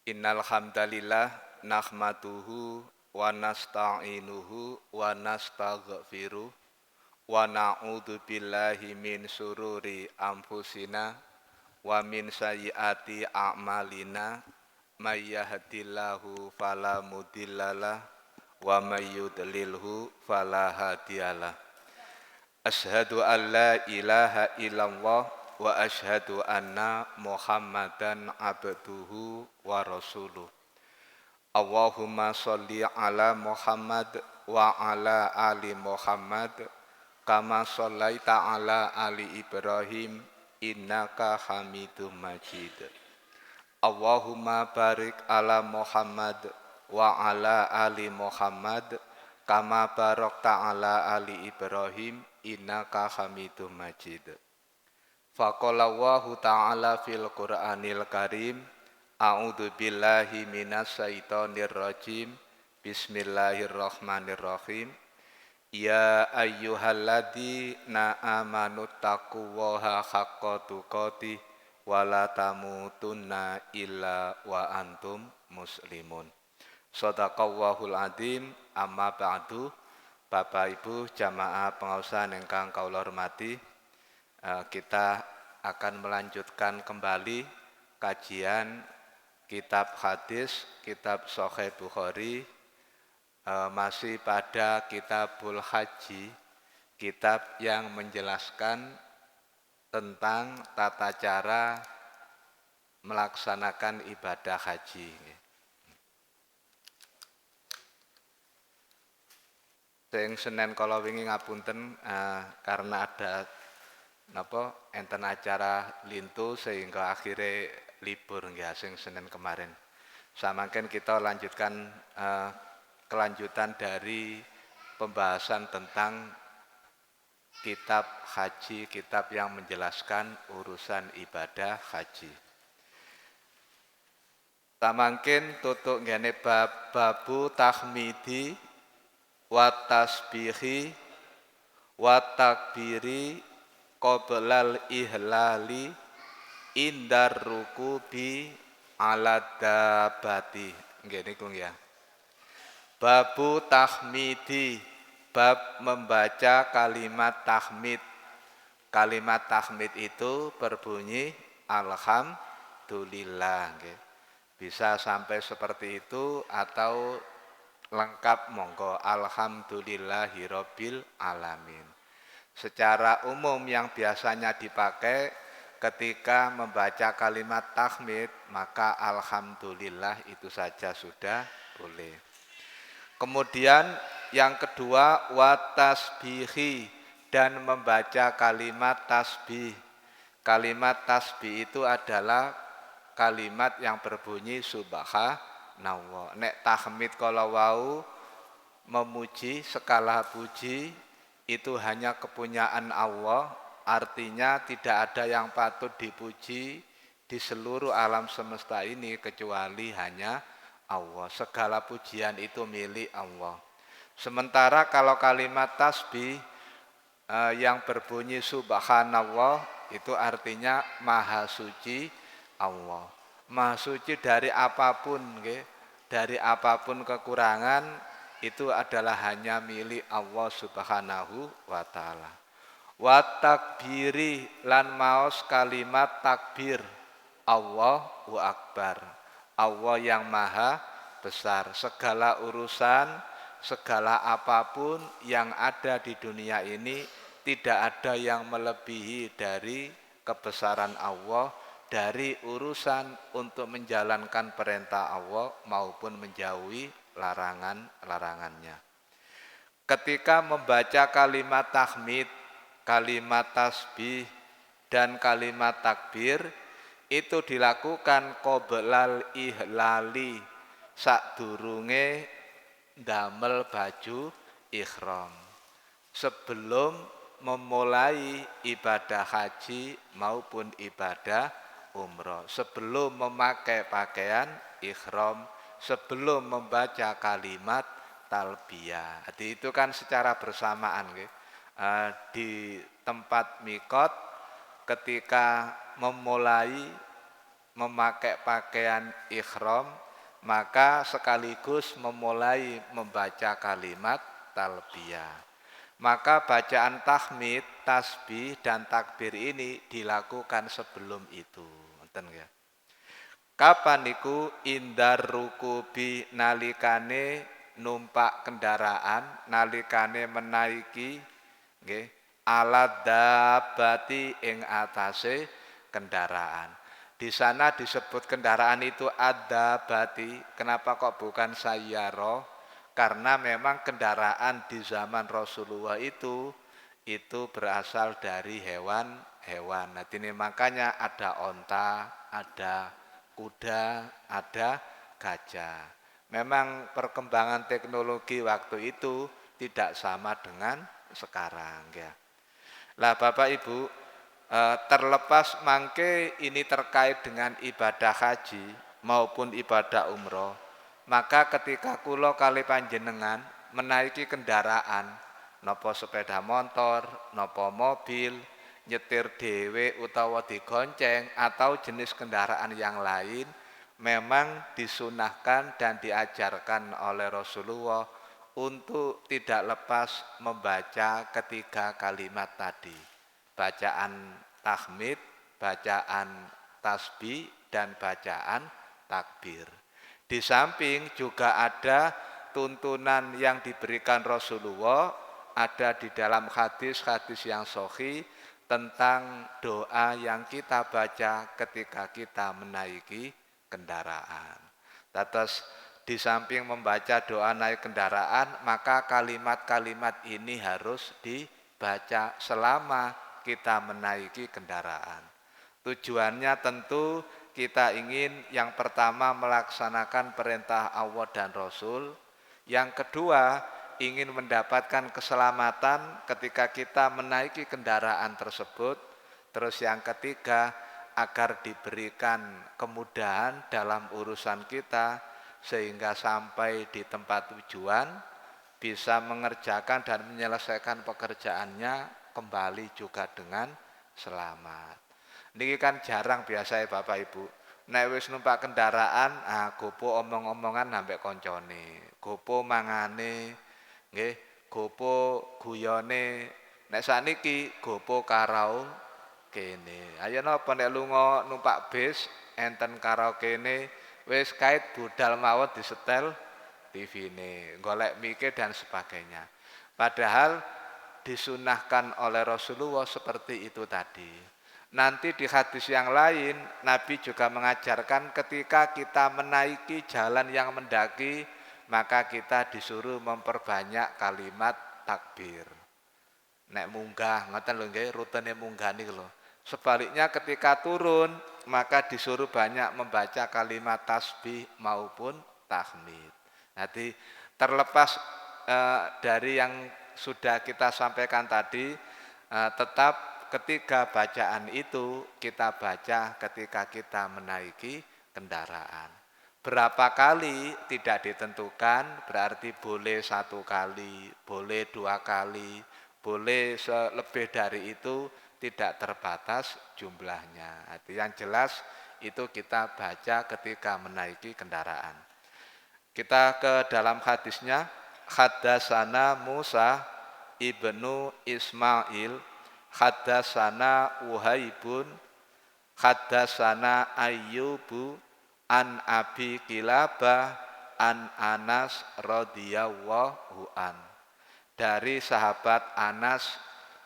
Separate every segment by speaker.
Speaker 1: Innal hamdalillah nahmaduhu wa nasta'inuhu wa nastaghfiruh wa na'udzu billahi min sururi anfusina wa min sayyiati a'malina may yahdihillahu fala mudhillalah wa may yudlilhu fala hadiyalah. Asyhadu an la ilaha illallah wa asyhadu anna Muhammadan abduhu wa rasuluh. Allahumma sholli ala Muhammad wa ala ali Muhammad kama shallaita ala ali Ibrahim innaka Hamidum Majid. Allahumma barik ala Muhammad wa ala ali Muhammad kama barakta ala ali Ibrahim innaka Hamidum Majid. Faqala Allahu ta'ala fil Qur'anil Karim, a'udzu billahi minasyaitonir rajim. Bismillahirrahmanirrahim. Ya ayyuhalladzina amanu taqullaha haqqa tuqatih wa la tamutunna illa wa antum muslimun. Shadaqallahul adzim. Amma ba'du. Bapak Ibu jamaah pengaosan ingkang kula hormati, kita akan melanjutkan kembali kajian kitab hadis, kitab Sahih Bukhari, masih pada Kitabul Haji, kitab yang menjelaskan tentang tata cara melaksanakan ibadah haji. Sing Senin kala wingi ngapunten karena ada enten acara lintu sehingga akhirnya libur nggih sing Senin kemarin. Samangken kita lanjutkan kelanjutan dari pembahasan tentang kitab haji, kitab yang menjelaskan urusan ibadah haji. Samangken tutuk ngene babu tahmidi wa tasbihi wa takbiri qoblal ihlali indar rukubi ala dabati. Nggih niku ya. Babu tahmidi, bab membaca kalimat tahmid. Kalimat tahmid itu berbunyi alhamdulillah nggih. Bisa sampai seperti itu atau lengkap monggo alhamdulillahirabbil alamin. Secara umum yang biasanya dipakai ketika membaca kalimat tahmid, maka alhamdulillah itu saja sudah boleh. Kemudian yang kedua wa tasbihi, dan membaca kalimat tasbih. Kalimat tasbih itu adalah kalimat yang berbunyi subhanallah. Nek tahmid kalau wau memuji, skala puji itu hanya kepunyaan Allah, artinya tidak ada yang patut dipuji di seluruh alam semesta ini kecuali hanya Allah. Segala pujian itu milik Allah. Sementara kalau kalimat tasbih yang berbunyi subhanallah itu artinya maha suci Allah. Maha suci dari apapun, dari apapun kekurangan, itu adalah hanya milik Allah Subhanahu wa ta'ala. Wa takbiri, lan maos kalimat takbir, Allahu Akbar, Allah yang maha besar. Segala urusan, segala apapun yang ada di dunia ini, tidak ada yang melebihi dari kebesaran Allah, dari urusan untuk menjalankan perintah Allah maupun menjauhi larangannya. Ketika membaca kalimat tahmid, kalimat tasbih, dan kalimat takbir, itu dilakukan qoblal ihlali, sadurunge ndamel baju ihram, sebelum memulai ibadah haji maupun ibadah umroh, sebelum memakai pakaian ihram, sebelum membaca kalimat talbiyah. Jadi itu kan secara bersamaan di tempat mikot ketika memulai memakai pakaian ihram, maka sekaligus memulai membaca kalimat talbiyah. Maka bacaan tahmid, tasbih dan takbir ini dilakukan sebelum itu. Ngoten ya. Kapan niku indar rukubi nalikane numpak kendaraan, nalikane menaiki nggih alat dabati ing atase kendaraan. Di sana disebut kendaraan itu ad-dabati. Kenapa kok bukan sayyarah? Karena memang kendaraan di zaman Rasulullah itu berasal dari hewan-hewan. Nah, ini makanya ada onta, ada kuda, ada gajah. Memang perkembangan teknologi waktu itu tidak sama dengan sekarang ya. Lah Bapak Ibu, terlepas mangke ini terkait dengan ibadah haji maupun ibadah umroh, maka ketika kula kali panjenengan menaiki kendaraan, nopo sepeda motor, nopo mobil, nyetir dhewe utawa digonceng atau jenis kendaraan yang lain, memang disunahkan dan diajarkan oleh Rasulullah untuk tidak lepas membaca ketiga kalimat tadi. Bacaan tahmid, bacaan tasbih, dan bacaan takbir. Di samping juga ada tuntunan yang diberikan Rasulullah, ada di dalam hadis-hadis yang sahih tentang doa yang kita baca ketika kita menaiki kendaraan. Terus di samping membaca doa naik kendaraan, maka kalimat-kalimat ini harus dibaca selama kita menaiki kendaraan. Tujuannya tentu kita ingin yang pertama melaksanakan perintah Allah dan Rasul, yang kedua ingin mendapatkan keselamatan ketika kita menaiki kendaraan tersebut, terus yang ketiga agar diberikan kemudahan dalam urusan kita sehingga sampai di tempat tujuan bisa mengerjakan dan menyelesaikan pekerjaannya kembali juga dengan selamat. Niki kan jarang biasa ya Bapak Ibu. Nek wis numpak kendaraan, gopo omong-omongan sampai koncone, gopo mangane, nggih, gopo guyone. Nek saniki gopo karaoke. Ayo napa nek lunga numpak bis enten karaokene wis kait budal mawon disetel TV-ne, golek mikir dan sebagainya. Padahal disunahkan oleh Rasulullah seperti itu tadi. Nanti di hadis yang lain Nabi juga mengajarkan ketika kita menaiki jalan yang mendaki, maka kita disuruh memperbanyak kalimat takbir. Nek munggah, ngoten lho nggih, rutene munggah niku lho. Sebaliknya ketika turun, maka disuruh banyak membaca kalimat tasbih maupun tahmid. Nanti terlepas dari yang sudah kita sampaikan tadi, tetap ketiga bacaan itu kita baca ketika kita menaiki kendaraan. Berapa kali tidak ditentukan, berarti boleh 1 kali, boleh 2 kali, boleh lebih dari itu, tidak terbatas jumlahnya. Yang jelas itu kita baca ketika menaiki kendaraan. Kita ke dalam hadisnya. Haddatsana Musa ibnu Ismail, haddatsana Uhaibun, haddatsana Ayyubu an Abi Kilabah an Anas radhiyallahu an. Dari sahabat Anas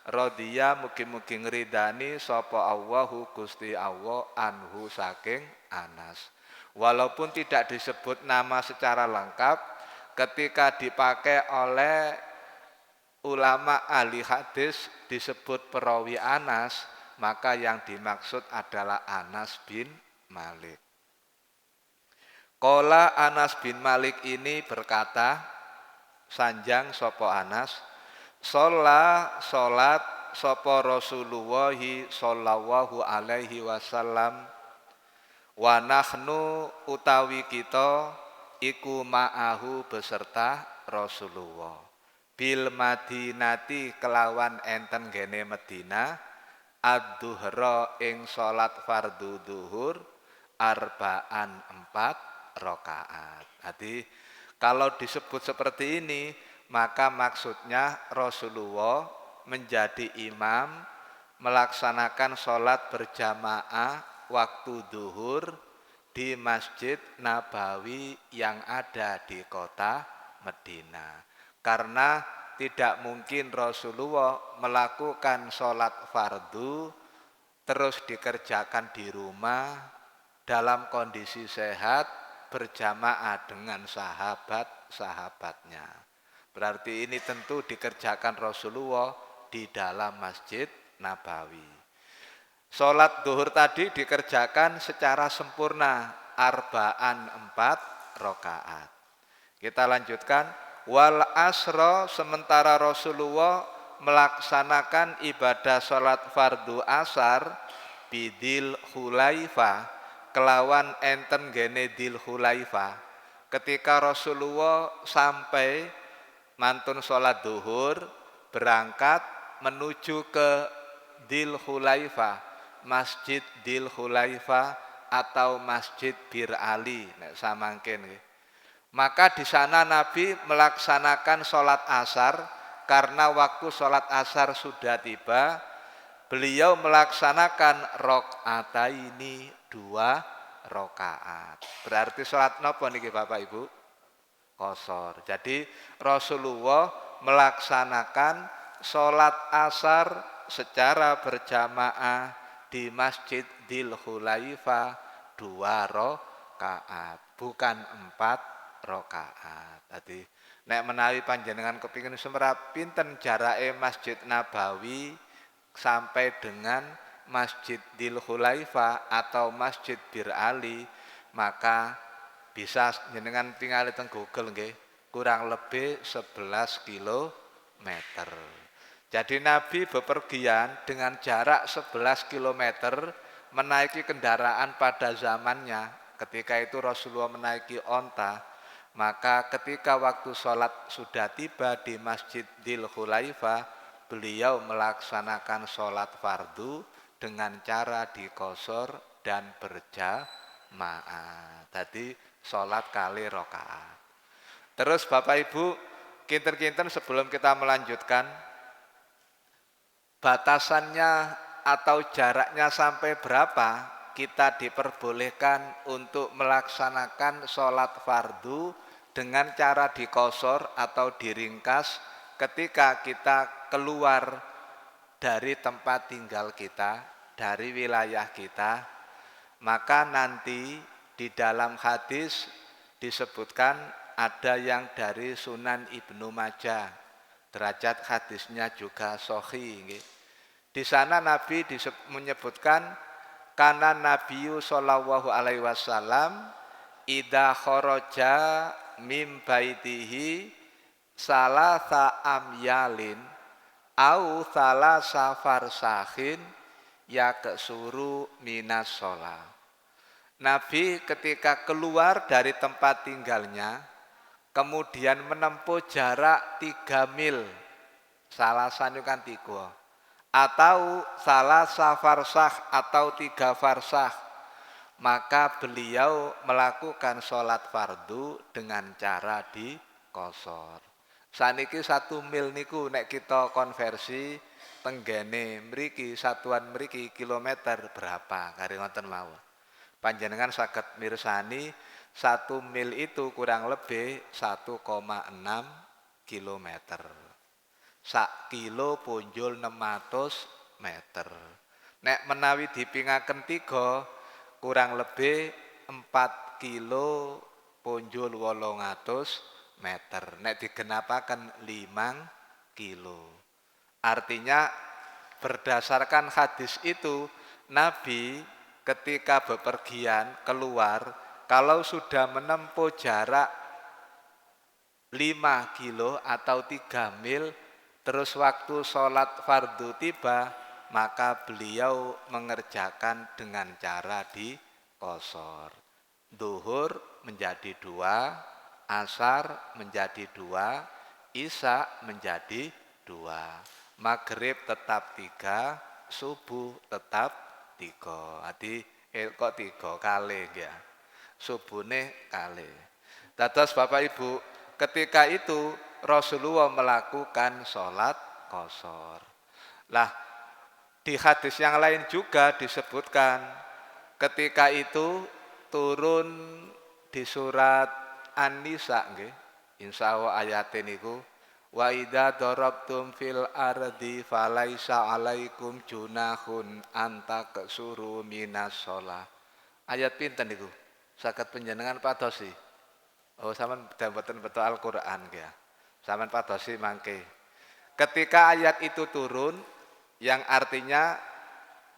Speaker 1: radhiya mugi-mugi ngridani sapa Allahu Gusti Allah anhu saking Anas. Walaupun tidak disebut nama secara lengkap, ketika dipakai oleh ulama ahli hadis disebut perawi Anas, maka yang dimaksud adalah Anas bin Malik. Qala Anas bin Malik ini berkata, sanjang sapa Anas, salat sapa Rasulullah sallallahu alaihi wasallam wa nahnu utawi kita iku ma'ahu beserta Rasulullah bil Madinati kelawan enten gene Madinah ad-duhra ing salat fardhu zuhur arba'an 4 rakaat. Jadi kalau disebut seperti ini, maka maksudnya Rasulullah menjadi imam melaksanakan sholat berjamaah waktu duhur di Masjid Nabawi yang ada di kota Madinah. Karena tidak mungkin Rasulullah melakukan sholat fardu terus dikerjakan di rumah dalam kondisi sehat berjamaah dengan sahabat-sahabatnya. Berarti ini tentu dikerjakan Rasulullah di dalam Masjid Nabawi. Sholat duhur tadi dikerjakan secara sempurna, arba'an 4 rakaat. Kita lanjutkan. Wal asro, sementara Rasulullah melaksanakan ibadah sholat fardu asar bidil hulaifa, kelawan enten gene dil hulaifa. Ketika Rasulullah sampai mantun sholat duhur, berangkat menuju ke Dil Hulaifa, Masjid Dil Hulaifa atau Masjid Bir Ali, nek samangken. Maka di sana Nabi melaksanakan sholat asar, karena waktu sholat asar sudah tiba. Beliau melaksanakan rakaataini 2 rakaat. Berarti sholat napa niki Bapak Ibu? Qashar. Jadi Rasulullah melaksanakan sholat asar secara berjamaah di Masjid Dil Hulaifa 2 rakaat, bukan 4 rakaat. Tadi nek menawi panjenengan kepingin semerap pinten jarake Masjid Nabawi sampai dengan Masjid Dil Hulaifa atau Masjid Bir Ali, maka bisa jenengan tinggal teng Google nggih, kurang lebih 11 kilometer. Jadi Nabi bepergian dengan jarak 11 kilometer menaiki kendaraan pada zamannya. Ketika itu Rasulullah menaiki onta. Maka ketika waktu sholat sudah tiba di Masjid Dil Hulaifa, beliau melaksanakan sholat fardu dengan cara dikosor dan berjamaah. Tadi sholat kali rakaat. Terus Bapak Ibu, kinten-kinten sebelum kita melanjutkan, batasannya atau jaraknya sampai berapa kita diperbolehkan untuk melaksanakan sholat fardu dengan cara dikosor atau diringkas ketika kita keluar dari tempat tinggal kita, dari wilayah kita. Maka nanti di dalam hadis disebutkan ada yang dari Sunan Ibnu Majah, derajat hadisnya juga sahih. Di sana Nabi menyebutkan kana Nabiyyu sallallahu alaihi wasallam idza kharaja mim baitihi salasa amyalin au salasa farsakhin yaksuru minas shalah. Nabi ketika keluar dari tempat tinggalnya kemudian menempuh jarak 3 mil, salasan itu kan 3, atau salah farsakh atau 3 farsakh, maka beliau melakukan sholat fardu dengan cara dikosor. Saniki 1 mil niku nek kita konversi tenggene mriki, satuan mriki kilometer berapa kari ngoten mawon. Panjenengan saged mirsani 1 mil itu kurang lebih 1,6 kilometer. Sak kilo punjul 600 meter. Nek menawi dipingaken 3 kurang lebih 4 kilo punjul 800 meter. Nek digenapaken 5 kilo. Artinya berdasarkan hadis itu Nabi ketika bepergian keluar, kalau sudah menempuh jarak 5 kilo atau 3 mil, terus waktu sholat fardu tiba, maka beliau mengerjakan dengan cara dikosor. Duhur menjadi 2, asar menjadi 2, isya menjadi 2, maghrib tetap 3, subuh tetap 3. Jadi kok 3 kalih ya. Subuhne kalih. Dados Bapak Ibu, ketika itu Rasulullah melakukan sholat qashar. Lah, di hadis yang lain juga disebutkan ketika itu turun di surat An-Nisa nggih. Insyaallah ayat niku wa idza darabtum fil ardi falaisa alaikum junahun anta kasuru minas shalah. Ayat pinten niku? Saged panjenengan padosi. Oh, sampean mboten betul Al-Qur'an ya. Sampean padosi mangke. Ketika ayat itu turun yang artinya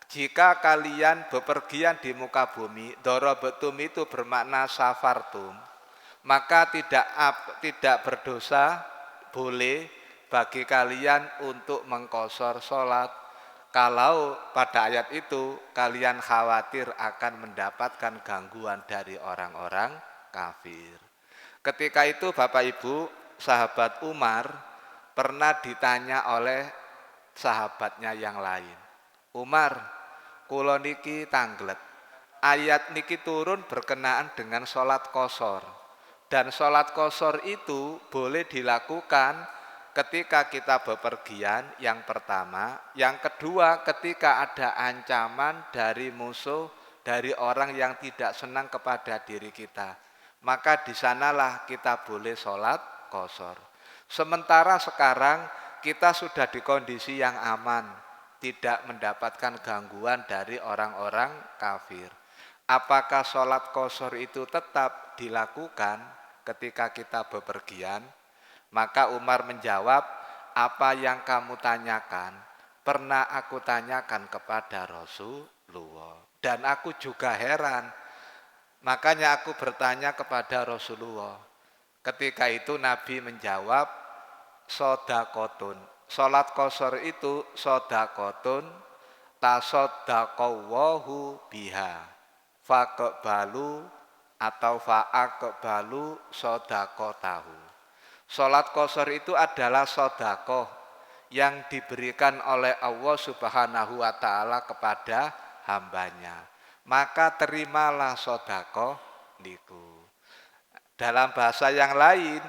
Speaker 1: jika kalian bepergian di muka bumi, dorobetum itu bermakna safartum, maka tidak berdosa boleh bagi kalian untuk mengqashar sholat kalau pada ayat itu kalian khawatir akan mendapatkan gangguan dari orang-orang kafir. Ketika itu Bapak Ibu, sahabat Umar pernah ditanya oleh sahabatnya yang lain. Umar, kula niki tanglet. Ayat niki turun berkenaan dengan sholat qashar. Dan sholat qashar itu boleh dilakukan ketika kita bepergian yang pertama. Yang kedua ketika ada ancaman dari musuh, dari orang yang tidak senang kepada diri kita. Maka di sanalah kita boleh sholat qashar. Sementara sekarang kita sudah di kondisi yang aman, tidak mendapatkan gangguan dari orang-orang kafir. Apakah sholat qashar itu tetap dilakukan ketika kita bepergian? Maka Umar menjawab, apa yang kamu tanyakan pernah aku tanyakan kepada Rasulullah. Dan aku juga heran, makanya aku bertanya kepada Rasulullah. Ketika itu Nabi menjawab, sodakotun. Sholat qashar itu sodakotun tasoddaqallahu biha. Faqbalu atau fa'aqbalu sodakotahu. Sholat qashar itu adalah sodakoh yang diberikan oleh Allah Subhanahu wa ta'ala kepada hambanya. Maka terimalah sodakoh niku. Dalam bahasa yang lain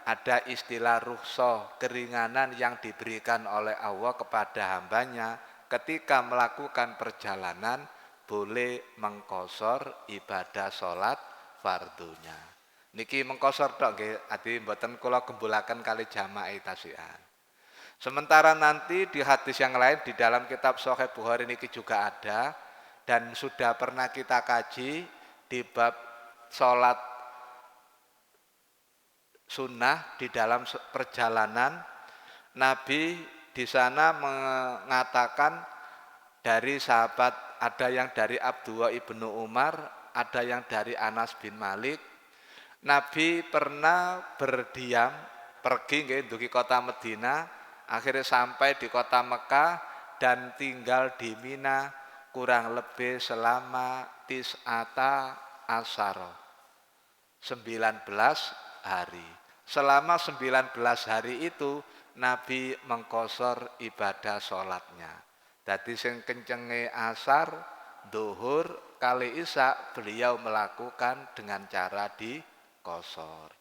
Speaker 1: ada istilah rukhsah, keringanan yang diberikan oleh Allah kepada hambanya ketika melakukan perjalanan boleh mengqashar ibadah sholat fardunya. Niki mengqashar tok nggih, adi mboten kula gembulaken kali jamaah tasian. Sementara nanti di hadis yang lain di dalam kitab Sahih Bukhari niki juga ada dan sudah pernah kita kaji di bab sholat sunnah di dalam perjalanan. Nabi di sana mengatakan dari sahabat, ada yang dari Abdullah ibnu Umar, ada yang dari Anas bin Malik. Nabi pernah berdiam, pergi nggih kota Madinah, akhirnya sampai di kota Mekah dan tinggal di Mina kurang lebih selama tis'ata asyara, 19 hari. Selama 19 hari itu Nabi mengqashar ibadah sholatnya. Jadi sing kencenge asar, duhur, kali isya beliau melakukan dengan cara diqashar.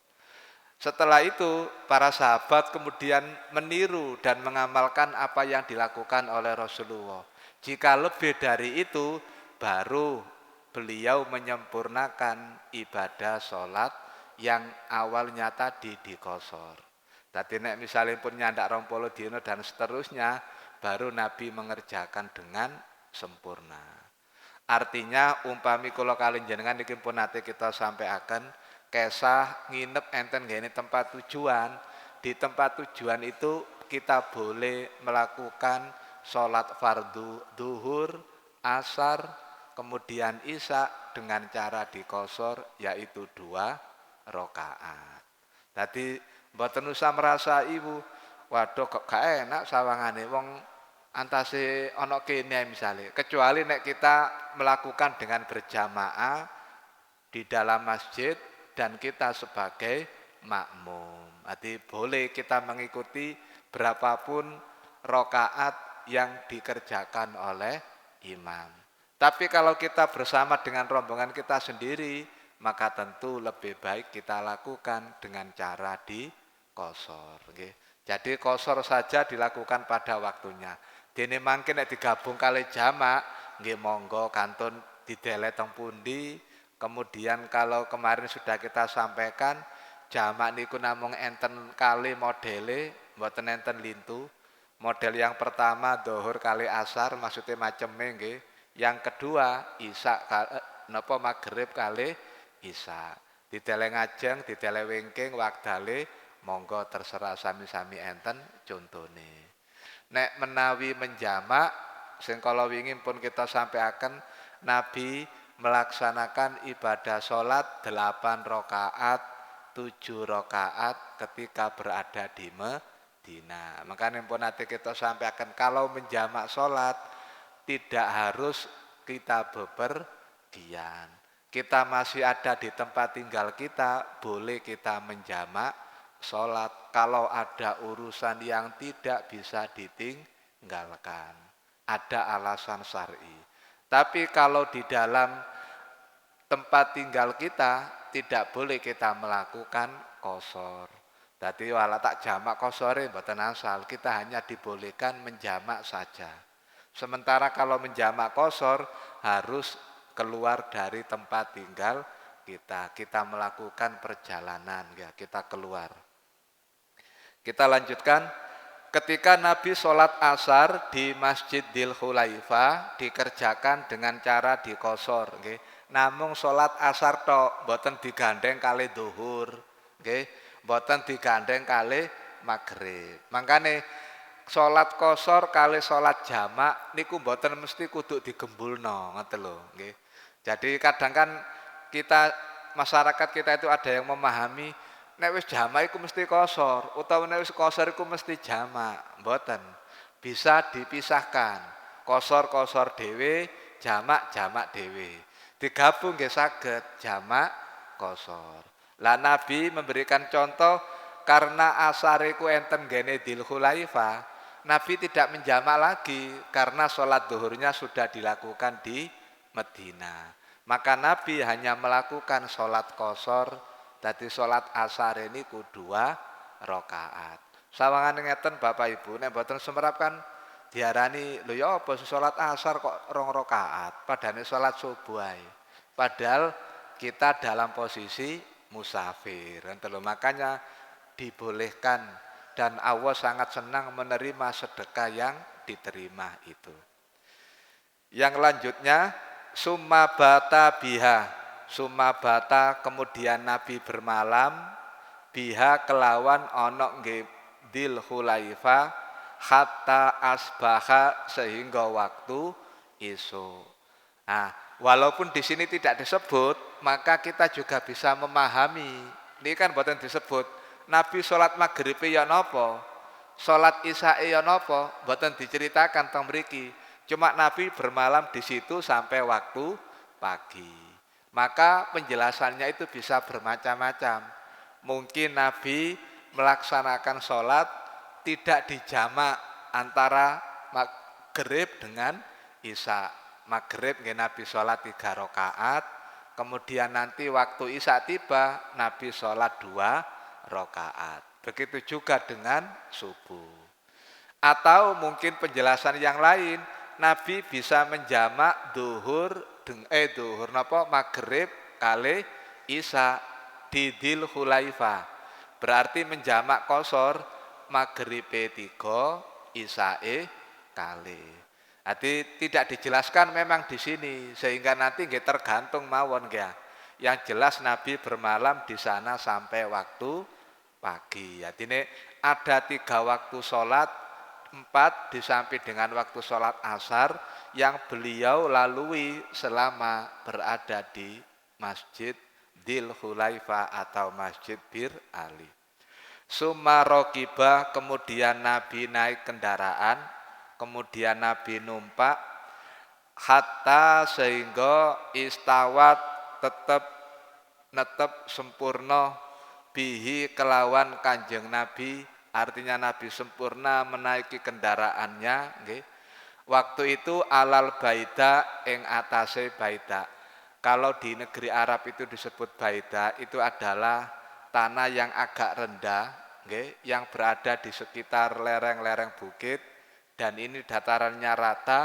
Speaker 1: Setelah itu para sahabat kemudian meniru dan mengamalkan apa yang dilakukan oleh Rasulullah. Jika lebih dari itu baru beliau menyempurnakan ibadah sholat yang awalnya tadi diqashar. Tadi nek misalnya pun nyandak 20 dina dan seterusnya, baru Nabi mengerjakan dengan sempurna. Artinya umpami kula kalih jenengan niki pun nate kita sampaikan kesah nginep enten ngene tempat tujuan. Di tempat tujuan itu kita boleh melakukan sholat fardu duhur, asar, kemudian isya dengan cara diqashar yaitu 2 rakaat. Tadi mboten usah merasa ibu, waduh kok gak enak sawangane wong antase ana kene misalnya. Kecuali nek kita melakukan dengan berjamaah di dalam masjid dan kita sebagai makmum. Jadi boleh kita mengikuti berapapun rakaat yang dikerjakan oleh imam. Tapi kalau kita bersama dengan rombongan kita sendiri, maka tentu lebih baik kita lakukan dengan cara di kosor. Nggih. Jadi kosor saja dilakukan pada waktunya. Dene mangke nek digabung kali jamak, nggih monggo kantun dideleh teng pundi. Kemudian kalau kemarin sudah kita sampaikan, jamak niku namung enten kali modele, mboten enten lintu. Model yang pertama dohur kali asar, maksudnya maceme nggih. Yang kedua isya napa magrib kali isya. Diteleh ngajeng, diteleh wingking waktale monggo terserah sami-sami enten contone. Nek menawi menjamak sing kala wingi pun kita sampaikan Nabi melaksanakan ibadah sholat 8 rakaat 7 rakaat ketika berada di Medina. Makanya pun nanti kita sampaikan kalau menjamak sholat tidak harus kita bepergian. Kita masih ada di tempat tinggal kita, boleh kita menjamak sholat kalau ada urusan yang tidak bisa ditinggalkan. Ada alasan syar'i. Tapi kalau di dalam tempat tinggal kita tidak boleh kita melakukan kosor. Jadi wala tak jamak kosore mboten asal, kita hanya dibolehkan menjamak saja. Sementara kalau menjamak kosor harus keluar dari tempat tinggal kita melakukan perjalanan ya, kita keluar. Kita lanjutkan, ketika Nabi sholat asar di Masjidil Khulaifah dikerjakan dengan cara dikosor, nggih. Namung sholat asar tok, mboten digandeng kali zuhur, nggih. Mboten digandeng kali maghrib. Mangkane sholat kosor kali sholat jamak niku mboten mesti kudu digembulno, ngoten lho, nggih. Jadi kadang kan kita masyarakat kita itu ada yang memahami nek wis jamak iku mesti kosor, utawa nek wis kosor iku mesti jamak. Mboten. Bisa dipisahkan. Kosor dhewe, jamak dhewe. Digabung nggih saged jamak kosor. Lah Nabi memberikan contoh karena asar iku enten gene Dzul Khulaifah, Nabi tidak menjamak lagi karena sholat zuhurnya sudah dilakukan di Medina. Maka Nabi hanya melakukan sholat kosor, jadi sholat asar ini dua rakaat. Sawangan ngeten Bapak Ibu, nek mboten semerapkan diarani lho ya apa sholat asar kok 2 rakaat, padahal sholat subuh ae. Padahal kita dalam posisi musafir. Makanya dibolehkan dan Allah sangat senang menerima sedekah yang diterima itu. Yang lanjutnya summa bata biha. Summa bata kemudian Nabi bermalam biha kelawan ana nggih Dzul Khulaifah hatta asbaha sehingga waktu esuk. Nah, walaupun di sini tidak disebut, maka kita juga bisa memahami. Ini kan boten disebut. Nabi sholat maghrib ya napa, sholat isya ya napa, mboten diceritakan teng mriki. Cuma Nabi bermalam di situ sampai waktu pagi. Maka penjelasannya itu bisa bermacam-macam. Mungkin Nabi melaksanakan sholat tidak dijamak antara maghrib dengan isya. Maghrib nggih Nabi sholat 3 rakaat, kemudian nanti waktu isya tiba Nabi sholat 2 rakaat. Begitu juga dengan subuh. Atau mungkin penjelasan yang lain, Nabi bisa menjamak duhur maghrib kali isya di Dzul Khulaifah. Berarti menjamak kosor maghrib 3, isyae kali. Jadi tidak dijelaskan memang di sini sehingga nanti nggih tergantung mawon ya. Yang jelas Nabi bermalam di sana sampai waktu pagi. Artinya ada 3 waktu sholat, 4 disamping dengan waktu sholat asar yang beliau lalui selama berada di Masjid Dzul Khulaifah atau Masjid Bir Ali. Summa rokibah, kemudian Nabi naik kendaraan, kemudian Nabi numpak, hatta sehingga istawat netep sempurna bihi kelawan Kanjeng Nabi, artinya Nabi sempurna menaiki kendaraannya nggih. Waktu itu alal baida ing atase baida. Kalau di negeri Arab itu disebut baida, itu adalah tanah yang agak rendah, nggih, yang berada di sekitar lereng-lereng bukit dan ini datarannya rata.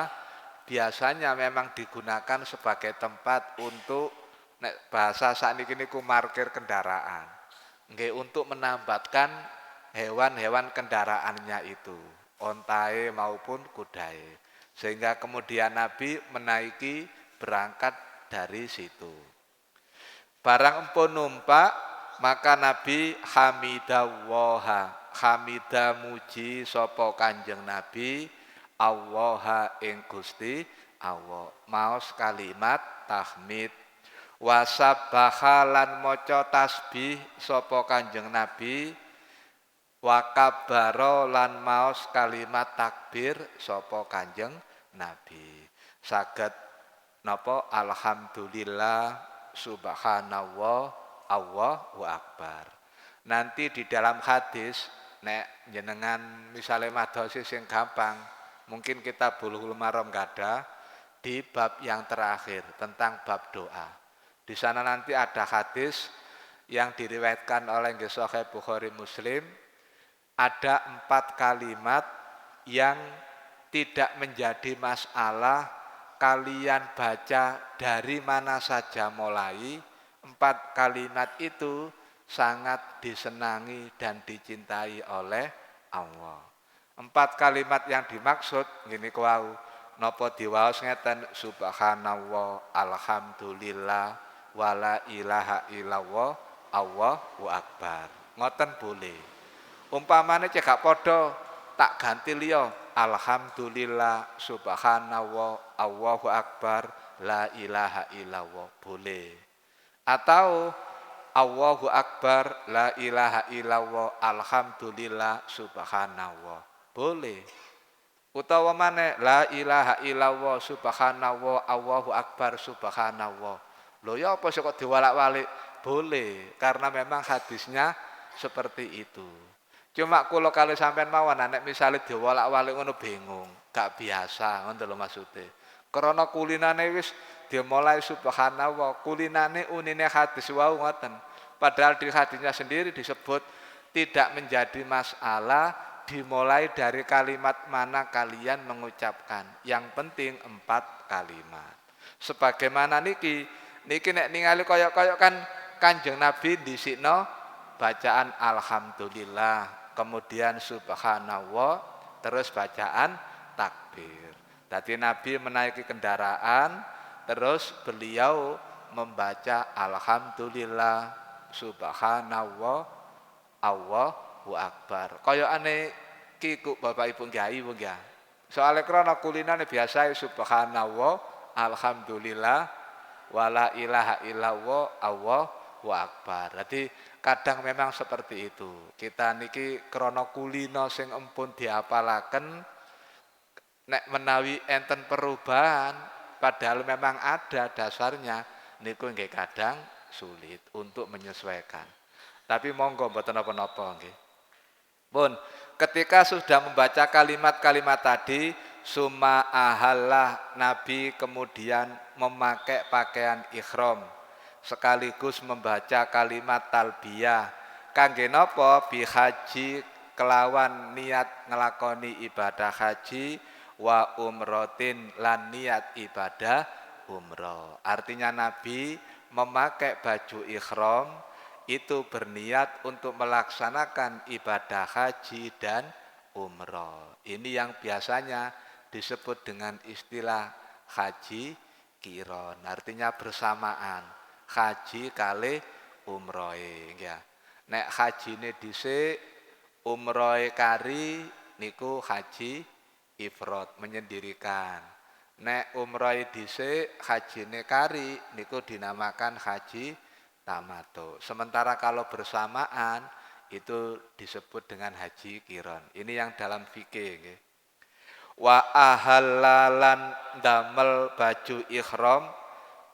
Speaker 1: Biasanya memang digunakan sebagai tempat untuk nek bahasa sakniki niku parkir kendaraan. Nggih, untuk menambatkan hewan-hewan kendaraannya itu, ontae maupun kudae. Sehingga kemudian Nabi menaiki berangkat dari situ. Barang empun numpak, maka Nabi hamidawaha, hamida muji sapa Kanjeng Nabi Allaha ing Gusti Allah. Maos kalimat tahmid. Wasabbaha lan maca tasbih sapa Kanjeng Nabi, wa kabbara lan maos kalimat takbir sapa Kanjeng Nabi. Saged napa alhamdulillah subhanallah Allahu akbar. Nanti di dalam hadis nek jenengan misalnya madosi sing gampang, mungkin kita Bulughul Maram gada di bab yang terakhir tentang bab doa. Di sana nanti ada hadis yang diriwayatkan oleh Sahih Bukhari Muslim, ada 4 kalimat yang tidak menjadi masalah kalian baca dari mana saja mulai. 4 kalimat itu sangat disenangi dan dicintai oleh Allah. 4 kalimat yang dimaksud ngene kuwi napa diwaos ngeten, subhanallah, alhamdulillah, wala ilaha illallah, Allahu akbar. Ngoten boleh. Umpamane cek gak padha tak ganti liya, alhamdulillah, subhanallah, Allahu akbar, la ilaha illallah, boleh. Atau Allahu akbar, la ilaha illallah, alhamdulillah, subhanallah, boleh. Utawa maneh la ilaha illallah, subhanallah, Allahu akbar, subhanallah. Lho ya apa kok diwalak-walik? Boleh, karena memang hadisnya seperti itu. Cuma kula kali sampean mawon nek misale diwalak-walik ngono bingung, gak biasa ngono lho maksude. Karena kulinane wis dimulai subhanallah, kulinane unine hadis wau ngoten. Padahal di hadisnya sendiri disebut tidak menjadi masalah dimulai dari kalimat mana kalian mengucapkan. Yang penting 4 kalimat. Sebagaimana niki nek ningali koyok-koyok kan Kanjeng Nabi dhisikno bacaan alhamdulillah, kemudian subhanallah, terus bacaan takbir. Tadi Nabi menaiki kendaraan, terus beliau membaca alhamdulillah, subhanallah, Allahu akbar. Koyokane kiku Bapak Ibu Kyai nggih. Soale krana kulinane biasa subhanallah, alhamdulillah, wala ilaha illallah, Allahu akbar. Jadi kadang memang seperti itu. Kita niki krana kulino sing empun diapalaken, nek menawi enten perubahan padahal memang ada dasarnya, niku nggih kadang sulit untuk menyesuaikan. Tapi monggo mboten napa-napa nggih. Pun ketika sudah membaca kalimat-kalimat tadi, summa ahallah, Nabi kemudian memakai pakaian ihram sekaligus membaca kalimat talbiyah. Kangge napa? Bi haji, kelawan niat ngelakoni ibadah haji, wa umrotin lan niat ibadah umroh. Artinya Nabi memakai baju ihram itu berniat untuk melaksanakan ibadah haji dan umroh. Ini yang biasanya disebut dengan istilah haji qiron. Artinya bersamaan haji kali umrohe ya. Nek hajine dhisik umrohe kari niku haji ifrad, menyendirikan. Nek umrohe dhisik hajine kari niku dinamakan haji tamattu. Sementara kalau bersamaan itu disebut dengan haji qiron. Ini yang dalam fikih nggih. Wa ahallalan damel baju ihram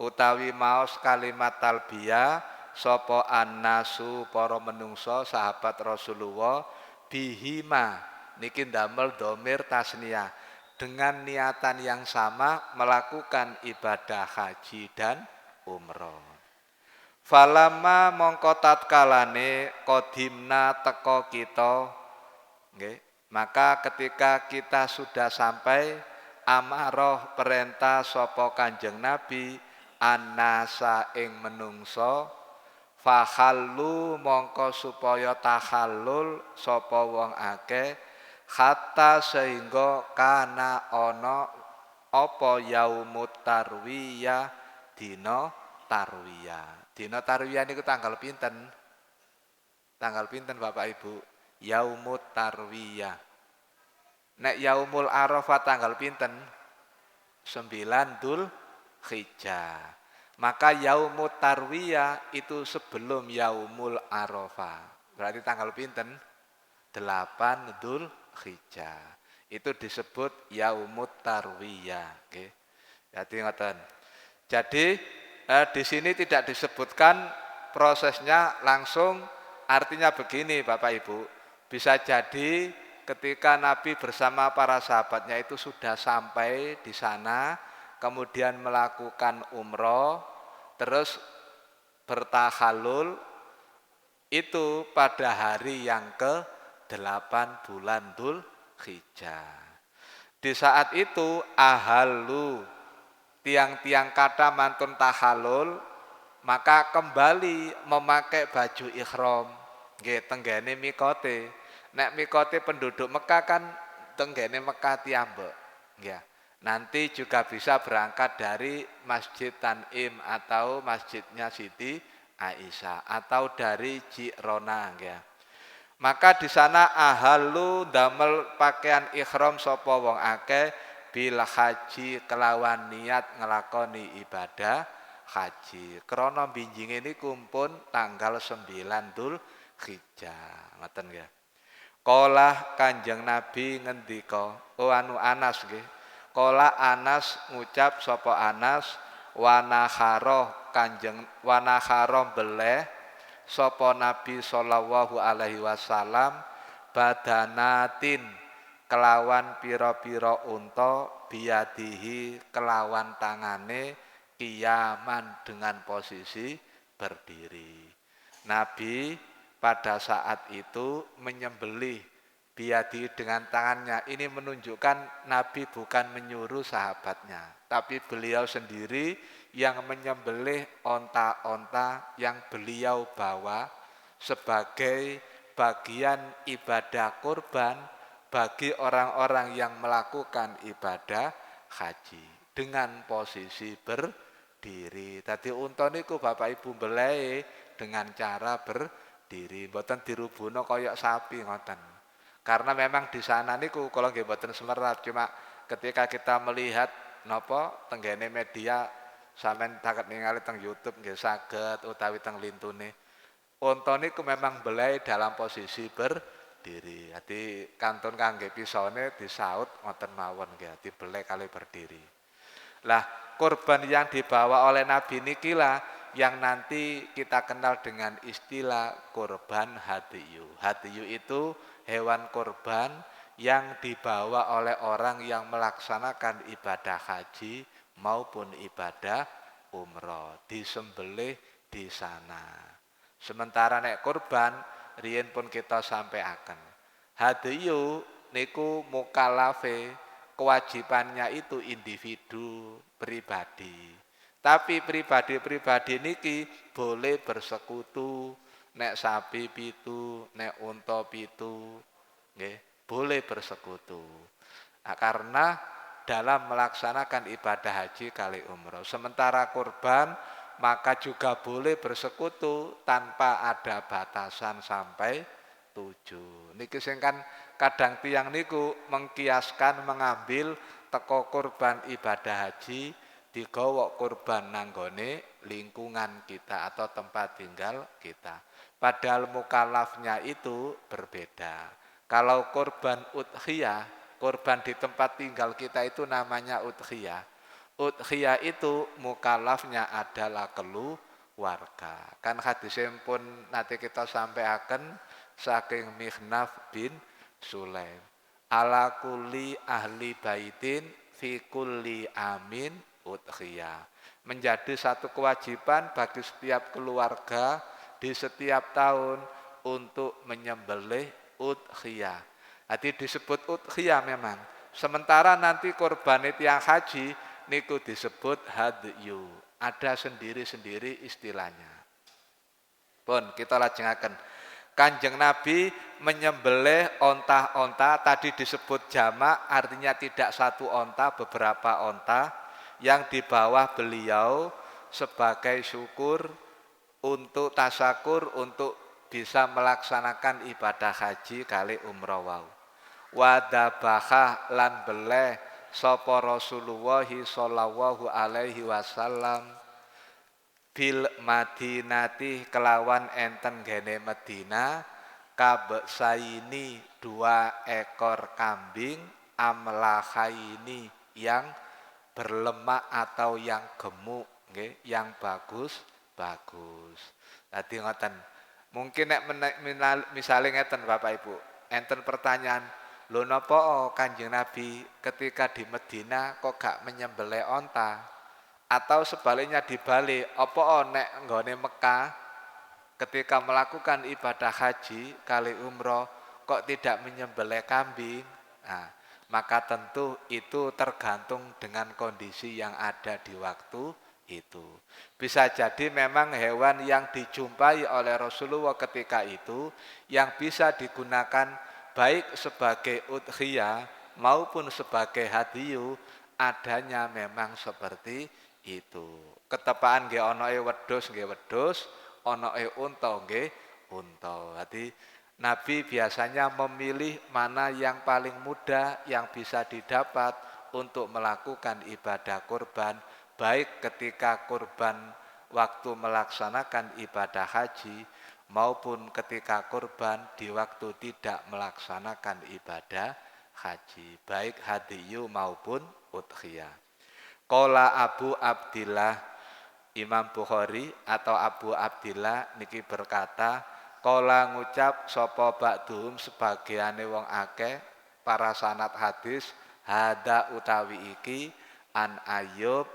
Speaker 1: utawi maos kalimat talbiyah sapa annasu para menungso sahabat Rasulullah bihima niki damel dhamir tasniyah dengan niatan yang sama melakukan ibadah haji dan umroh. Falama mongko tatkalane kodimna teko kita, nggih, maka ketika kita sudah sampai amaroh perintah sapa Kanjeng Nabi annasa ing menungso fahallu mongko supaya tahallul sapa wong akeh hatta sehingga kana ana apa yaumut tarwiyah dina tarwiyah. Dina tarwiyah niku tanggal pinten? Tanggal pinten Bapak Ibu? Yaumut tarwiyah. Nek yaumul arafah tanggal pinten? 9 Dzulhijjah. Maka yaumut tarwiyah itu sebelum yaumul arafah. Berarti tanggal pinten? 8 Dzulhijjah. Itu disebut yaumut tarwiyah, nggih. Jadi ngoten. Jadi di sini tidak disebutkan prosesnya langsung, artinya begini Bapak Ibu. Bisa jadi ketika Nabi bersama para sahabatnya itu sudah sampai di sana, kemudian melakukan umroh, terus bertahalul, itu pada hari yang ke-8 bulan Dzulhijjah. Di saat itu ahalu, tiang-tiang kata mantun tahalul, maka kembali memakai baju ihram. Nggih tenggene mikote. Nek mikote penduduk Mekah kan tenggene Mekah tiyambek. Nggih. Nanti juga bisa berangkat dari Masjid Tanim atau masjidnya Siti Aisyah atau dari Jirona, nggih. Maka di sana ahalu damel pakaian ihram sapa wong akeh bil haji kelawan niat ngelakoni ibadah haji. Krana binjinge niku pun tanggal 9 Dzulhijjah. Ngoten nggih. Qala Kanjeng Nabi ngendika, Anas nggih. Qala Anas ngucap sapa Anas wanaharo beleh sapa Nabi sallallahu alaihi wasallam badanatin kelawan pira-pira unta biadihi kelawan tangane kiaman dengan posisi berdiri. Nabi pada saat itu menyembelih biadi dengan tangannya. Ini menunjukkan Nabi bukan menyuruh sahabatnya, tapi beliau sendiri yang menyembelih onta-onta yang beliau bawa sebagai bagian ibadah kurban bagi orang-orang yang melakukan ibadah haji dengan posisi berdiri. Tadi unta niku Bapak Ibu belai dengan cara berdiri, mboten dirubuno kaya sapi ngoten. Karena memang di sana niku kalau nggih mboten semerap, cuma ketika kita melihat napa tenggene media sampean saged ningali teng YouTube nggih saged utawi teng lintune. Unta niku memang belai dalam posisi berdiri. Jadi kantun kangge pisone disaut ngoten mawon nggih, dibelai kali berdiri. Lah, kurban yang dibawa oleh Nabi nikilah yang nanti kita kenal dengan istilah kurban hadiyu. Hadiyu itu hewan kurban yang dibawa oleh orang yang melaksanakan ibadah haji maupun ibadah umroh, disembelih di sana. Sementara nek kurban riyen pun kita sampaikan. Hadiyu niku mukalafe, kewajibannya itu individu pribadi. Tapi pribadi-pribadi niki boleh bersekutu, nek sapi pitu, nek unta pitu, nggih, boleh bersekutu. Nah, karena dalam melaksanakan ibadah haji kali umroh. Sementara kurban maka juga boleh bersekutu tanpa ada batasan sampai 7. Niki sing kan kadang tiang niku mengkiaskan mengambil teko kurban ibadah haji digawa kurban nanggone lingkungan kita atau tempat tinggal kita. Padahal mukallafnya itu berbeda. Kalau kurban udhiyah, kurban di tempat tinggal kita itu namanya udhiyah. Udhiyah itu mukallafnya adalah keluarga. Kan hadisnya pun nanti kita sampaikan saking Mikhnaf bin Sulaim. ala kulli ahli baitin fi kulli amin udhiyah. Menjadi satu kewajiban bagi setiap keluarga di setiap tahun untuk menyembelih udhiyah. Jadi disebut udhiyah memang. Sementara nanti korban yang haji niku disebut hadyu. Ada sendiri-sendiri istilahnya. Pun kita lajengaken. Kanjeng Nabi menyembelih onta-onta, tadi disebut jamak, artinya tidak satu onta, beberapa onta yang di bawah beliau sebagai syukur untuk tasakur untuk bisa melaksanakan ibadah haji kali umroh wau. Wadabahah lan beleh sapa Rasulullah sallallahu alaihi wasallam bil Madinati kelawan enten gene Medina kabsaini 2 ekor kambing amlahaini yang berlemak atau yang gemuk nggih, yang bagus. Dadi ngoten. Mungkin nek misale ngeten Bapak Ibu, enten pertanyaan, lho napa Kanjeng Nabi ketika di Medina kok gak menyembelih onta? Atau sebaliknya dibalik, apa nek nggone Mekah ketika melakukan ibadah haji kali umroh kok tidak menyembelih kambing? Nah, maka tentu itu tergantung dengan kondisi yang ada di waktu itu. Bisa jadi memang hewan yang dijumpai oleh Rasulullah ketika itu yang bisa digunakan baik sebagai udhiyah maupun sebagai hadiyu adanya memang seperti itu. Ketepaan nggih onoke wedhus, onoke unta nggih unta. Jadi Nabi biasanya memilih mana yang paling mudah yang bisa didapat untuk melakukan ibadah kurban, baik ketika kurban waktu melaksanakan ibadah haji maupun ketika kurban di waktu tidak melaksanakan ibadah haji, baik hadiyu maupun udhiyah. Qala Abu Abdillah, Imam Bukhari atau Abu Abdillah niki berkata, qala ngucap sapa ba'duhum sebagiane wong akeh para sanad hadis, hada utawi iki an Ayyub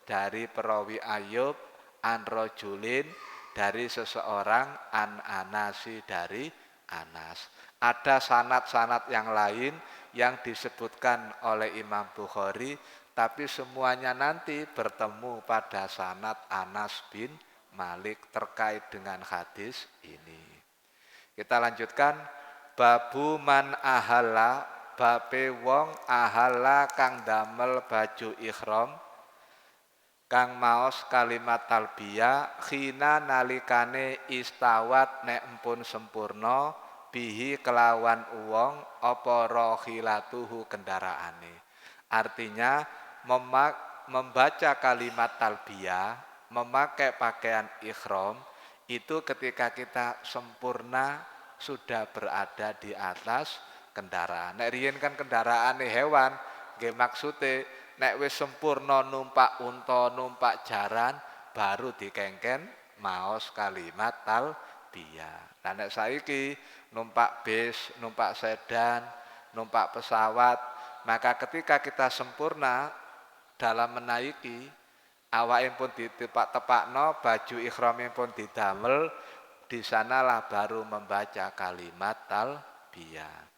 Speaker 1: dari perawi Ayyub, an rajulin dari seseorang, an Anasi dari Anas. Ada sanad-sanad yang lain yang disebutkan oleh Imam Bukhari, tapi semuanya nanti bertemu pada sanad Anas bin Malik terkait dengan hadis ini. Kita lanjutkan, babu man ahalla, babe wong ahalla kang damel baju ihram, kang maos kalimat talbiyah khina nalikane istawat nek empun sempurna bihi kelawan uwong apa rohilatuhu kendaraane. Artinya membaca kalimat talbiyah, memakai pakaian ihram itu ketika kita sempurna sudah berada di atas kendaraan. Nek riyen kan kendaraane hewan, nggih maksude nek wis sempurna numpak unta, numpak jaran baru dikengken maos kalimat talbiyah. Nah nek saiki numpak bis, numpak sedan, numpak pesawat, maka ketika kita sempurna dalam menaiki, awake pun ditepak-tepakno, baju ihram pun didamel, di sanalah baru membaca kalimat talbiyah.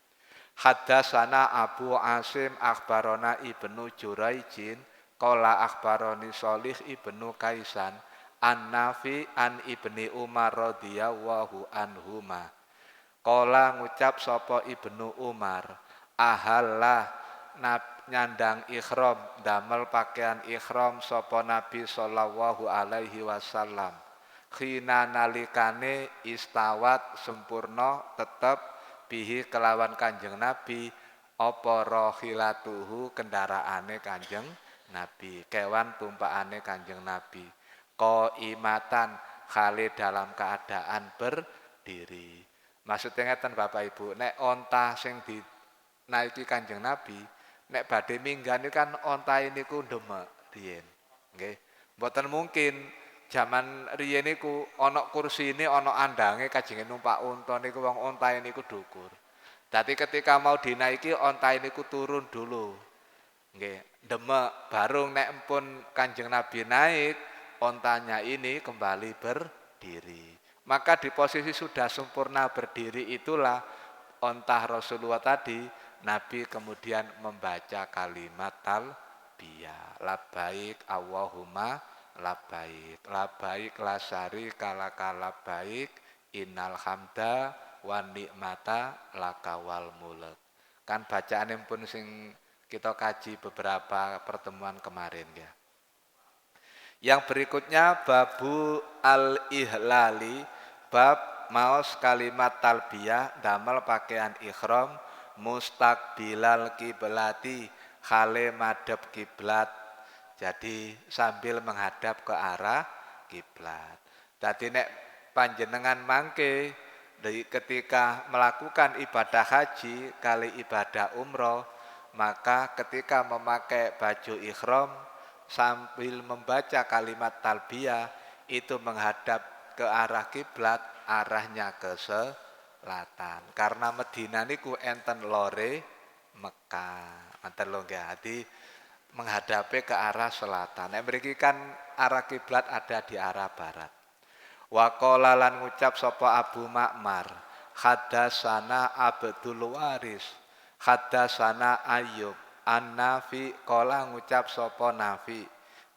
Speaker 1: Haddatsana Abu Asim akhbarona Ibnu Juraijin qala akhbaroni Shalih Ibnu Kaisan an Nafi an Ibni Umar radhiyallahu anhuma. Qala ngucap sapa Ibnu Umar, ahallah nyandang ihram, damel pakaian ihram sapa Nabi sallallahu alaihi wasallam. Khina nalikane istawat sempurna tetep bihi kelawan Kanjeng Nabi apa rohilatuhu kendaraane Kanjeng Nabi, kewan tumpakane Kanjeng Nabi, qaimatan khali dalam keadaan berdiri. Maksudnya ngeten Bapak Ibu, nek onta sing dinaiki Kanjeng Nabi nek badhe minggan kan onta niku ndemek riyen nggih. Mboten mungkin jaman riyen niku ana kursine, ana andange kajenge numpak unta niku wong ontae niku dhukur. Dadi ketika mau dinaiki onta ini ku turun dulu. Nggih, demek baru nek pun Kanjeng Nabi naik, ontanya ini kembali berdiri. Maka di posisi sudah sempurna berdiri itulah onta Rasulullah tadi, Nabi kemudian membaca kalimat talbiyah. Labbaik Allahumma labbaik. Labbaik la syarika laka labbaik. Innal hamda wa ni'mata laka wal mulk. Kan bacaan pun sing kita kaji beberapa pertemuan kemarin ya. Yang berikutnya babu al-ihlali, bab maos kalimat talbiyah damel pakaian ihram mustaqbilal kiblati, khale madhep kiblat. Jadi sambil menghadap ke arah kiblat. Dadi nek panjenengan mangke ketika melakukan ibadah haji kali ibadah umroh, maka ketika memakai baju ihram sambil membaca kalimat talbiyah itu menghadap ke arah kiblat, arahnya ke selatan. Karena Medina niku enten lore Mekah. Enten lho nggih, hati menghadapi ke arah selatan. Nek mriki kan arah kiblat ada di arah barat. Wa qala lan ngucap sapa Abu Ma'mar, hadatsana Abdul Waris, hadatsana Ayyub, An-Nafi qala ngucap sapa Nafi,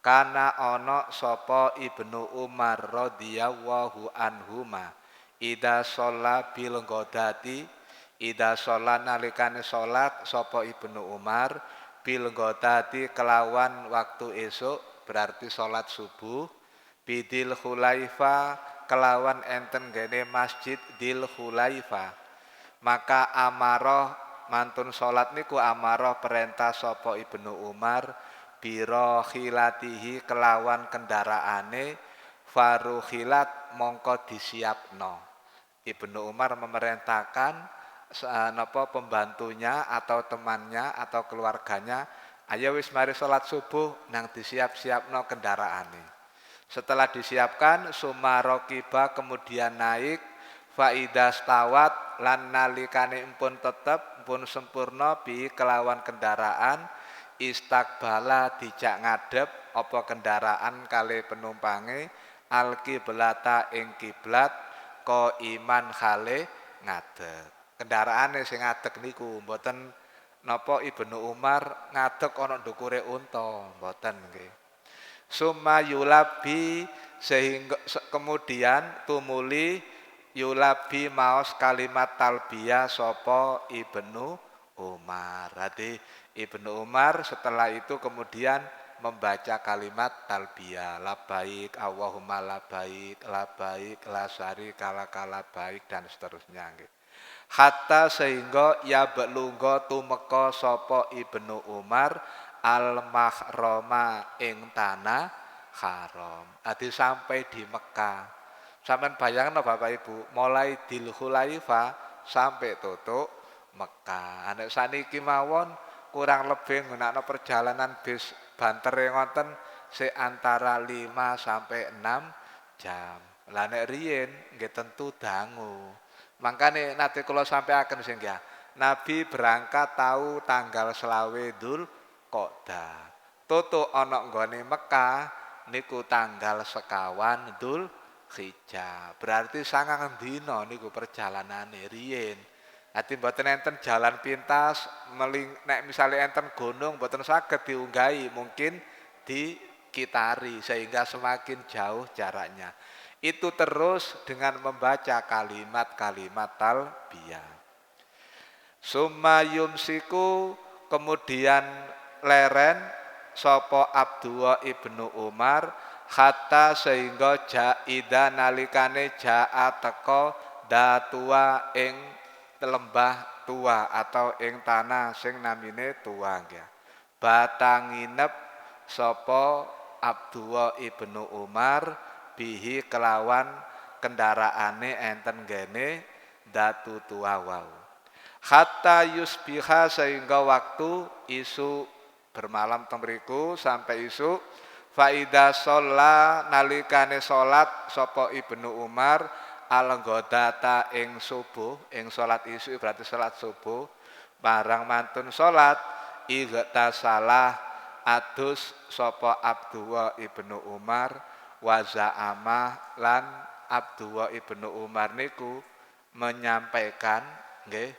Speaker 1: kana ana sapa Ibnu Umar radhiyallahu anhuma, ida sholla bil ghodati, ida sholla nalikane salat sapa Ibnu Umar bil ghodati kelawan waktu esuk, berarti salat subuh, bidil Khulaifa kelawan enten gene masjid Dil Khulaifa, maka amaroh mantun salat niku amaroh perintah sapa Ibnu Umar biro khilatihi kelawan kendaraane, farukhilat mongko disiapno. Ibnu Umar memerintahkan napa pembantunya atau temannya atau keluarganya, ayo wis mari salat subuh nang disiap-siapno kendaraane. Setelah disiapkan sumarokiba kemudian naik, faidas tawat lan nalikane pun tetep pun sempurna bi kelawan kendaraan, istakbala dijak ngadep apa kendaraan kali penumpange al kiblata ing kiblat ko iman khale ngadeg. Kendaraane sing ngadeg niku mboten napa Ibnu Umar ngadeg ana ndukure unta, mboten nggih. Summa yulabi sehingga kemudian tumuli yulabi maos kalimat talbiyah sapa Ibnu Umar. Jadi Ibnu Umar setelah itu kemudian membaca kalimat talbiyah, labbaik Allahumma labbaik, labbaik la syarika laka labbaik dan seterusnya nggih. Hatta sehingga ya belungga tumeka sapa Ibnu Umar al-mahrama ing tanah haram. Adi sampai di Mekah. Sampeyan bayangno Bapak Ibu, mulai Dil Khulaifa sampai tutup Mekah. Anek saniki mawon kurang lebih nggunakno perjalanan bis bantere ngoten se antara 5 sampai 6 jam. Lah nek riyen nggih tentu dangu. Mangkane nate kula sampaiaken sing ya, Nabi berangkat tahu tanggal 20 Dzulqa'dah. Tutuk ana nggone Mekah niku tanggal 21 Dzulhijjah. Berarti 9 dina niku perjalanane riyen. Ati mboten enten jalan pintas, nek misalnya enten gunung mboten saged diunggahi, mungkin dikitari sehingga semakin jauh jaraknya. Itu terus dengan membaca kalimat-kalimat talbiyah. Summa yumsiku kemudian leren sapa Abdullah Ibnu Umar hatta sehingga jaida nalikane jaa teka datua ing lembah tua atau ing tanah sing namine tua nggih. Batang nginep sapa Abdullah Ibnu Umar bihi kelawan kendaraane enten gene datu tua wau. Hatta yusbiha sehingga waktu isu bermalam temriku sampai isu faida sholla nalikane sholat sapa Ibnu Umar al-ghadata ing subuh, ing salat isu berarti salat subuh, barang mantun salat igtasalah adus sapa Abdullah ibnu Umar wa za'amah lan Abdullah ibnu Umar niku menyampaikan nggih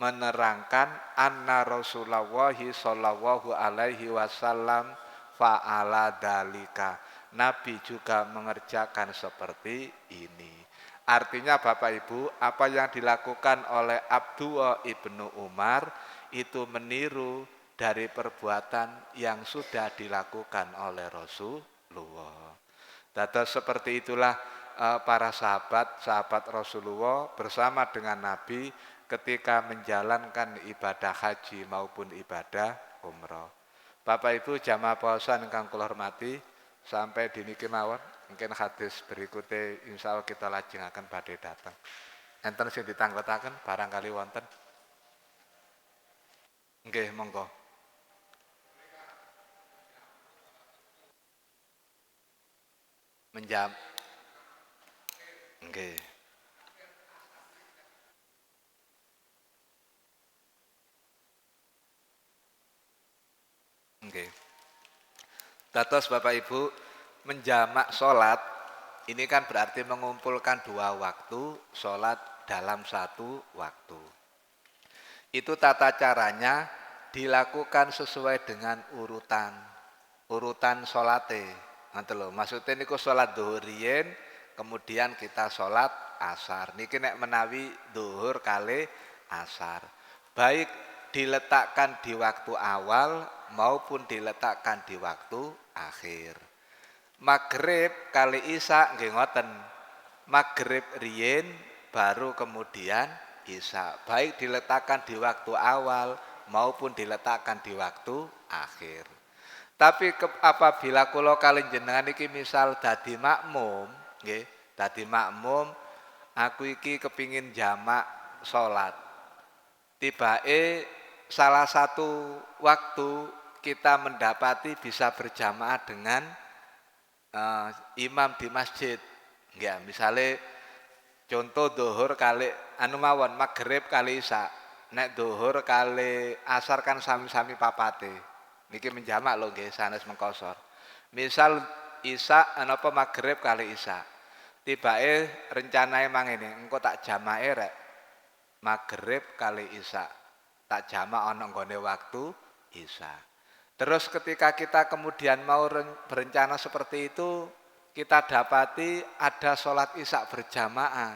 Speaker 1: menerangkan anna Rasulullah sallallahu alaihi wasallam fa'ala dalika. Nabi juga mengerjakan seperti ini. Artinya Bapak Ibu, apa yang dilakukan oleh Abdullah ibnu Umar itu meniru dari perbuatan yang sudah dilakukan oleh Rasulullah. Dados seperti itulah para sahabat Rasulullah bersama dengan Nabi ketika menjalankan ibadah haji maupun ibadah umroh. Bapak Ibu jamaah puasa ingkang kula hormati, sampai diniki mawon mungkin hadis berikutnya insyaallah kita lajengaken badhe dateng. Enten sing ditanggotaken barangkali wonten. Nggih, monggo. Menjam. Nggih. Nggih. Dados Bapak Ibu, menjamak sholat ini kan berarti mengumpulkan dua waktu sholat dalam satu waktu. Itu tata caranya dilakukan sesuai dengan urutan sholate. Ngoten lho, maksudnya niku sholat dhuhur riyin, kemudian kita sholat asar. Niki nek menawi dhuhur kali asar. Baik diletakkan di waktu awal maupun diletakkan di waktu akhir. Maghrib kali isya nggih ngoten. Maghrib riyin baru kemudian isya. Baik diletakkan di waktu awal maupun diletakkan di waktu akhir. Tapi apabila kula kali jenengan iki misal dadi makmum, nggih, dadi makmum, aku iki kepingin jamak salat. Tibake salah satu waktu kita mendapati bisa berjamaah dengan imam di masjid. Nggih, misale contoh dhuhur kali mawon maghrib kali isya. Nek dhuhur kali asar kan sami-sami papate. Niki menjamak lho nggih sanes mengkosor. Misal isya napa maghrib kali isya. Tibake rencanae mangene, engko tak jamake rek maghrib kali isya. Tak jamak ana nggone waktu isya. Terus ketika kita kemudian mau berencana seperti itu, kita dapati ada sholat isya berjamaah.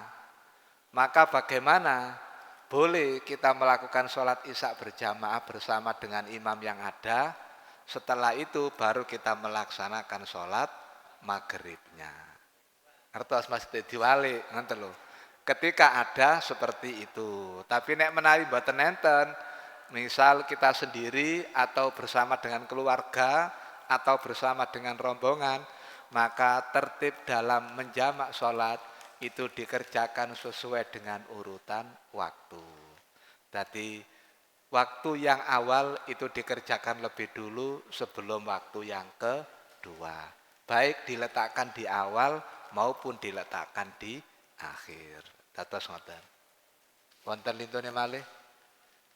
Speaker 1: Maka bagaimana? Boleh kita melakukan sholat isya berjamaah bersama dengan imam yang ada. Setelah itu baru kita melaksanakan sholat maghribnya. Ngertos Mas diwali, ngoten lho. Ketika ada seperti itu. Tapi nek menawi mboten enten, misal kita sendiri atau bersama dengan keluarga atau bersama dengan rombongan, maka tertib dalam menjamak sholat itu dikerjakan sesuai dengan urutan waktu. Jadi waktu yang awal itu dikerjakan lebih dulu sebelum waktu yang kedua. Baik diletakkan di awal maupun diletakkan di akhir. Dados ngoten. Wonten lintune malih.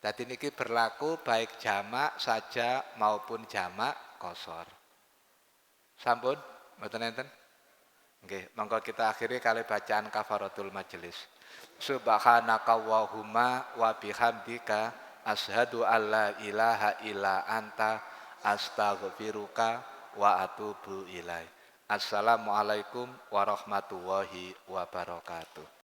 Speaker 1: Dadi niki berlaku baik jamak saja maupun jamak qashar. Sampun mboten enten? Nggih, monggo kita akhiri kali bacaan kafaratul majelis. Subhanakallahumma wa bihamdika asyhadu alla ilaha illa anta astaghfiruka wa atubu ilaik. Assalamualaikum warahmatullahi wabarakatuh.